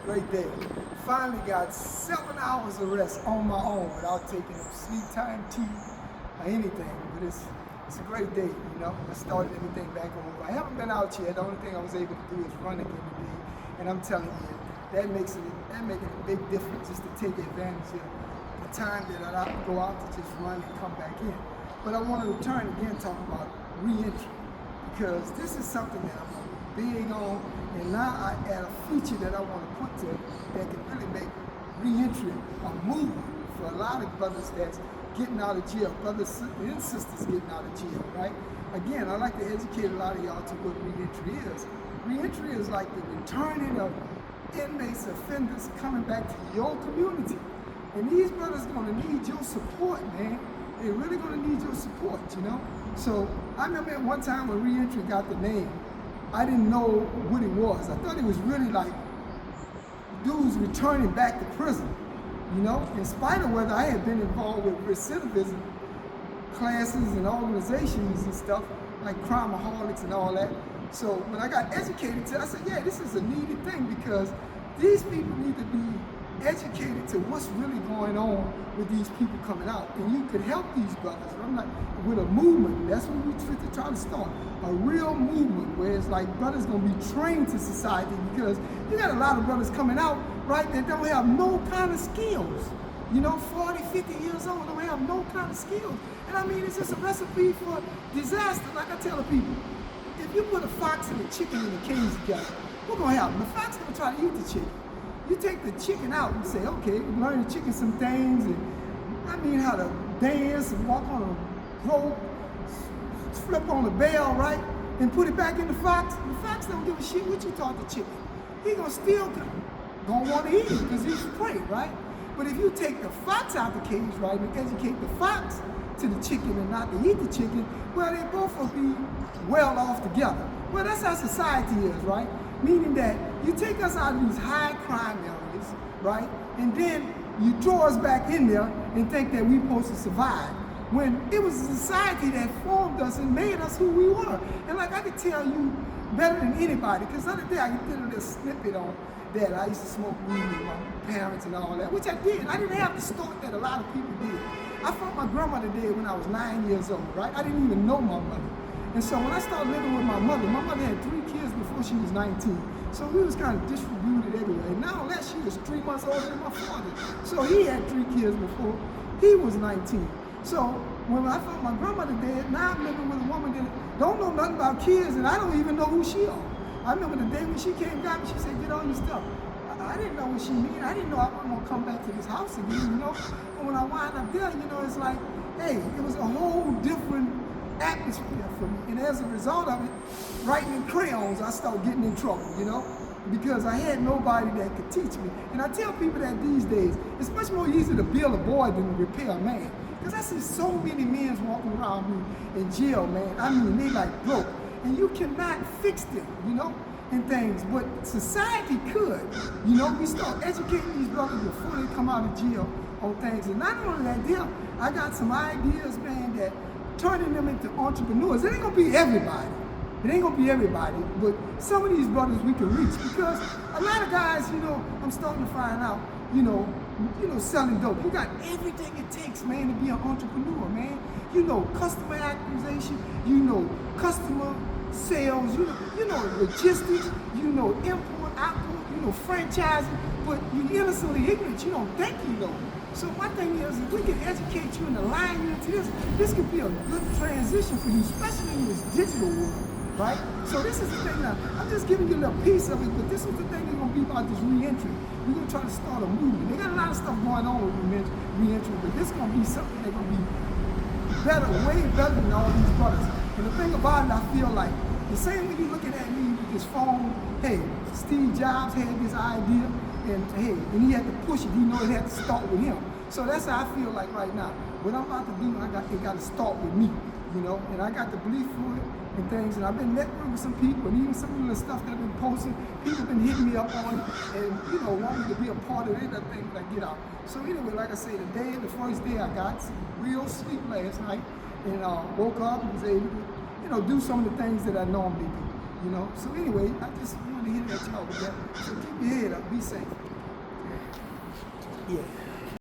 great day. Finally got 7 hours of rest on my own without taking up sleep time, tea, or anything. But it's a great day, you know. I started everything back over. I haven't been out yet. The only thing I was able to do is run again today. And I'm telling you, that makes a big difference, just to take advantage of the time that I go out to just run and come back in. But I want to return again, talk about re-entry, because this is something that I'm big on, and now I add a feature that I want to put to it that can really make re-entry a movement for a lot of brothers that's getting out of jail, brothers and sisters getting out of jail, right? Again, I like to educate a lot of y'all to what re-entry is. Re-entry is like the returning of inmates, offenders coming back to your community. And these brothers are gonna need your support, man. They're really gonna need your support, you know? So I remember at one time when re-entry got the name, I didn't know what it was. I thought it was really like dudes returning back to prison, you know? In spite of whether I had been involved with recidivism classes and organizations and stuff, like crimeaholics and all that. So when I got educated to it, I said, yeah, this is a needed thing, because these people need to be educated to what's really going on with these people coming out. And you could help these brothers. I'm like, with a movement, that's what we try to start. A real movement where it's like brothers gonna be trained to society, because you got a lot of brothers coming out, right, that don't have no kind of skills. You know, 40, 50 years old, don't have no kind of skills. And I mean, it's just a recipe for disaster. Like I tell the people, if you put a fox and a chicken in a cage together, what's gonna happen? The fox gonna try to eat the chicken. You take the chicken out and say, okay, learn the chicken some things, and I mean how to dance and walk on a rope, flip on the bell, right? And put it back in the fox. The fox don't give a shit what you taught the chicken. He gonna still gonna want to eat it because he's prey, right? But if you take the fox out the cage, right, and educate the fox to the chicken and not to eat the chicken, well, they both will be well off together. Well, that's how society is, right? Meaning that you take us out of these high crime areas, right? And then you throw us back in there and think that we're supposed to survive, when it was a society that formed us and made us who we were. And like I could tell you better than anybody, because the other day I did a little snippet on that. I used to smoke weed with my parents and all that, which I did. I didn't have the start that a lot of people did. I thought my grandmother did when I was 9 years old, right? I didn't even know my mother. And so when I started living with my mother had 3 kids before she was 19. So we was kind of distributed everywhere. And now that she was 3 months older than my father. So he had 3 kids before he was 19. So when I thought my grandmother dead, now I'm living with a woman that don't know nothing about kids, and I don't even know who she is. I remember the day when she came down and she said, get on your stuff. I didn't know what she mean. I didn't know I wasn't gonna come back to this house again, you know? But when I wind up there, you know, it's like, hey, it was a whole different atmosphere for me. And as a result of it, writing in crayons, I started getting in trouble, you know? Because I had nobody that could teach me. And I tell people that these days, it's much more easy to build a boy than to repair a man. Because I see so many men walking around me in jail, man. I mean, they like broke. And you cannot fix them, you know, and things. But society could. You know, we start educating these brothers before they come out of jail on things. And not only that, deal, I got some ideas, man, that turning them into entrepreneurs. It ain't gonna be everybody. It ain't gonna be everybody, but some of these brothers we can reach, because a lot of guys, you know, I'm starting to find out, you know, selling dope. You got everything it takes, man, to be an entrepreneur, man. You know, customer acquisition, you know, customer sales, you know logistics, you know, import, output, you know, franchising, but you're innocently ignorant. You don't think you know. So my thing is, if we can educate you and align you into this could be a good transition for you, especially in this digital world. Right? So this is the thing now. I'm just giving you a little piece of it, but this is the thing that's going to be about this re-entry. We're going to try to start a movement. They got a lot of stuff going on with re-entry, but this is going to be something that's going to be better, way better than all these brothers. And the thing about it, I feel like, the same way you're looking at me with this phone, hey, Steve Jobs had this idea, and hey, and he had to push it. He knew it had to start with him. So that's how I feel like right now. What I'm about to do, it got to start with me, you know, and I got the belief for it. And things, and I've been networking with some people, and even some of the stuff that I've been posting, people have been hitting me up on it, and you know, want me to be a part of it, that thing when I get out. So anyway, like I say, the first day I got some real sleep last night, and woke up and was able to, you know, do some of the things that I normally do. you know. So anyway, I just wanted to hit that y'all with that. So keep your head up, be safe. Yeah.